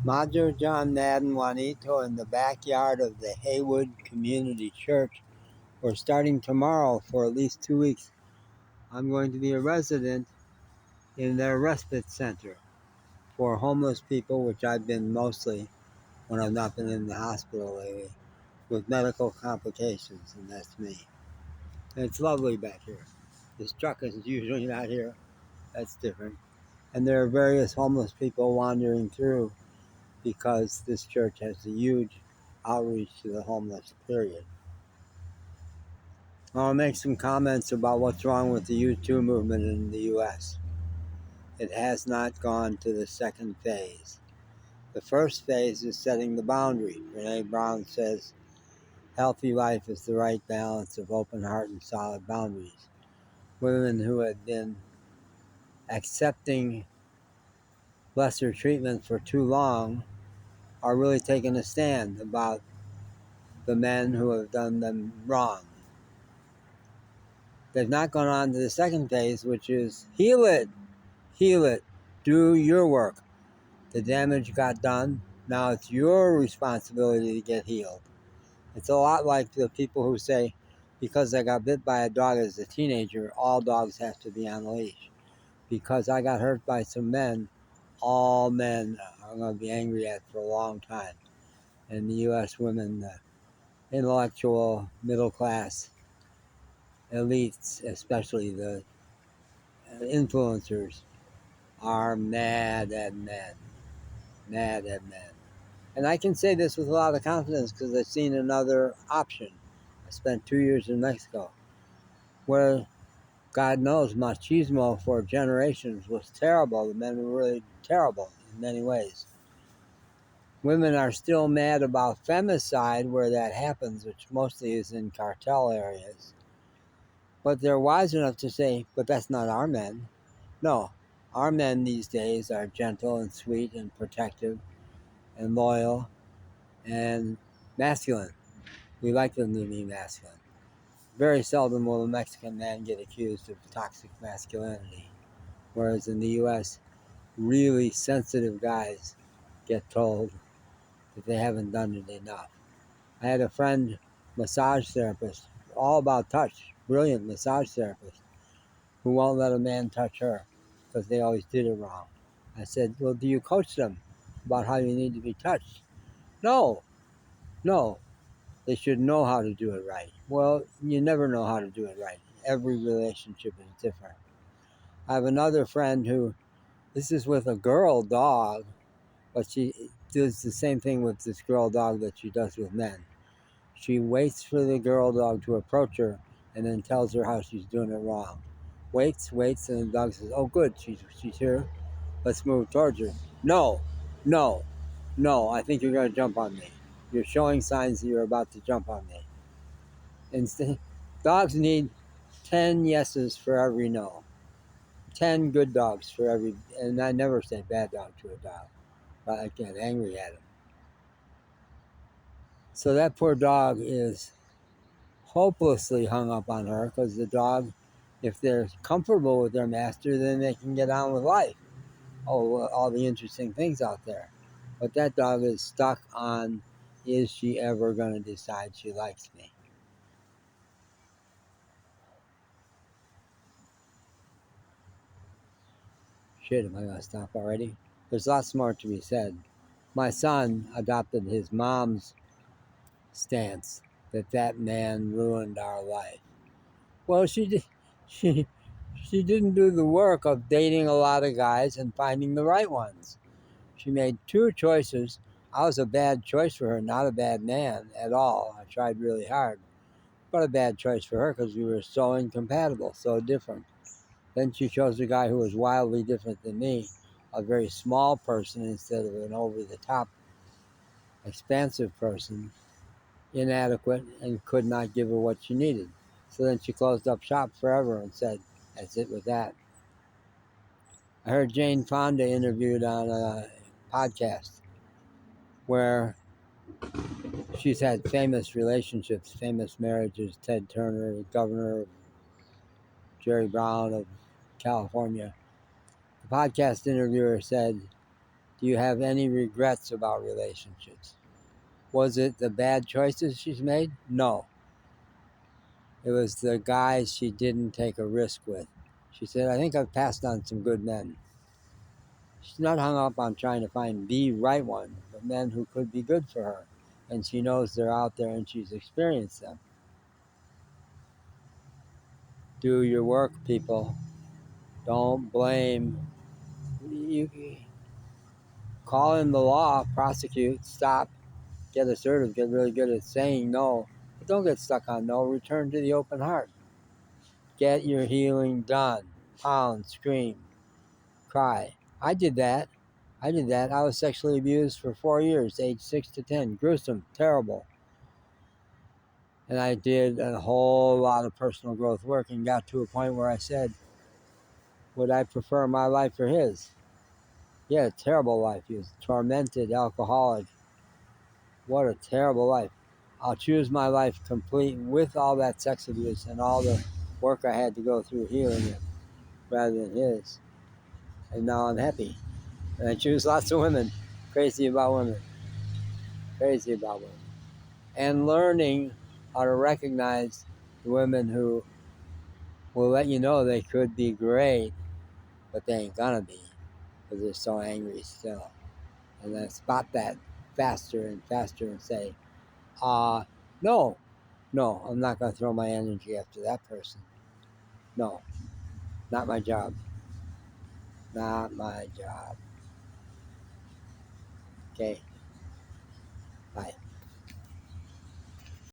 Majo, John, Nat, and Juanito in the backyard of the Haywood Community Church. We're starting tomorrow for at least 2 weeks. I'm going to be a resident in their respite center for homeless people, which I've been mostly when I've not been in the hospital lately, with medical complications, and that's me. And it's lovely back here. This truck is usually not here. That's different. And there are various homeless people wandering through because this church has a huge outreach to the homeless, period. I'll make some comments about what's wrong with the U2 movement in the U.S. It has not gone to the second phase. The first phase is setting the boundary. Brene Brown says, healthy life is the right balance of open heart and solid boundaries. Women who had been accepting lesser treatment for too long are really taking a stand about the men who have done them wrong. They've not gone on to the second phase, which is heal it, do your work. The damage got done. Now it's your responsibility to get healed. It's a lot like the people who say, because I got bit by a dog as a teenager, all dogs have to be on a leash. Because I got hurt by some men, all men are going to be angry at for a long time. And the U.S. women, the intellectual, middle class, elites, especially the influencers, are mad at men. Mad at men. And I can say this with a lot of confidence because I've seen another option. I spent 2 years in Mexico, where God knows machismo for generations was terrible. The men were really terrible in many ways. Women are still mad about femicide where that happens, which mostly is in cartel areas. But they're wise enough to say, but that's not our men. No, our men these days are gentle and sweet and protective and loyal and masculine. We like them to be masculine. Very seldom will a Mexican man get accused of toxic masculinity. Whereas in the U.S., really sensitive guys get told that they haven't done it enough. I had a friend, massage therapist, all about touch, brilliant massage therapist, who won't let a man touch her because they always did it wrong. I said, well, do you coach them about how you need to be touched? No. They should know how to do it right. Well, you never know how to do it right. Every relationship is different. I have another friend who, this is with a girl dog, but she does the same thing with this girl dog that she does with men. She waits for the girl dog to approach her and then tells her how she's doing it wrong. Waits, and the dog says, oh, good, she's here. Let's move towards her. No, I think you're going to jump on me. You're showing signs that you're about to jump on me. Instead, dogs need 10 yeses for every no. 10 good dogs for every, and I never say bad dog to a dog, but I get angry at him. So that poor dog is hopelessly hung up on her because the dog, if they're comfortable with their master, then they can get on with life. All the interesting things out there. But that dog is stuck on, is she ever going to decide she likes me? Shit, am I going to stop already? There's lots more to be said. My son adopted his mom's stance that man ruined our life. Well, she didn't do the work of dating a lot of guys and finding the right ones. She made 2 choices. I was a bad choice for her, not a bad man at all. I tried really hard, but a bad choice for her because we were so incompatible, so different. Then she chose a guy who was wildly different than me, a very small person instead of an over-the-top, expansive person, inadequate, and could not give her what she needed. So then she closed up shop forever and said, that's it with that. I heard Jane Fonda interviewed on a podcast where she's had famous relationships, famous marriages. Ted Turner, governor, Jerry Brown of California. The podcast interviewer said, do Do you have any regrets about relationships? Was it the bad choices she's made? No. It was the guys she didn't take a risk with. She said, I think I've passed on some good men. She's not hung up on trying to find the right one, but men who could be good for her. And she knows they're out there and she's experienced them. Do your work, people. Don't blame. You call in the law, prosecute, stop, get assertive, get really good at saying no. But don't get stuck on no. Return to the open heart. Get your healing done. Pound, scream, cry. I did that. I was sexually abused for 4 years, age 6 to 10. Gruesome, terrible. And I did a whole lot of personal growth work and got to a point where I said, would I prefer my life or his? He had a terrible life. He was a tormented alcoholic. What a terrible life. I'll choose my life complete with all that sex abuse and all the work I had to go through healing it rather than his. And now I'm happy. And I choose lots of women. Crazy about women. Crazy about women. And learning how to recognize the women who will let you know they could be great, but they ain't gonna be because they're so angry still. And then spot that faster and faster and say, no, I'm not gonna throw my energy after that person. No, not my job. Not my job. Okay, bye.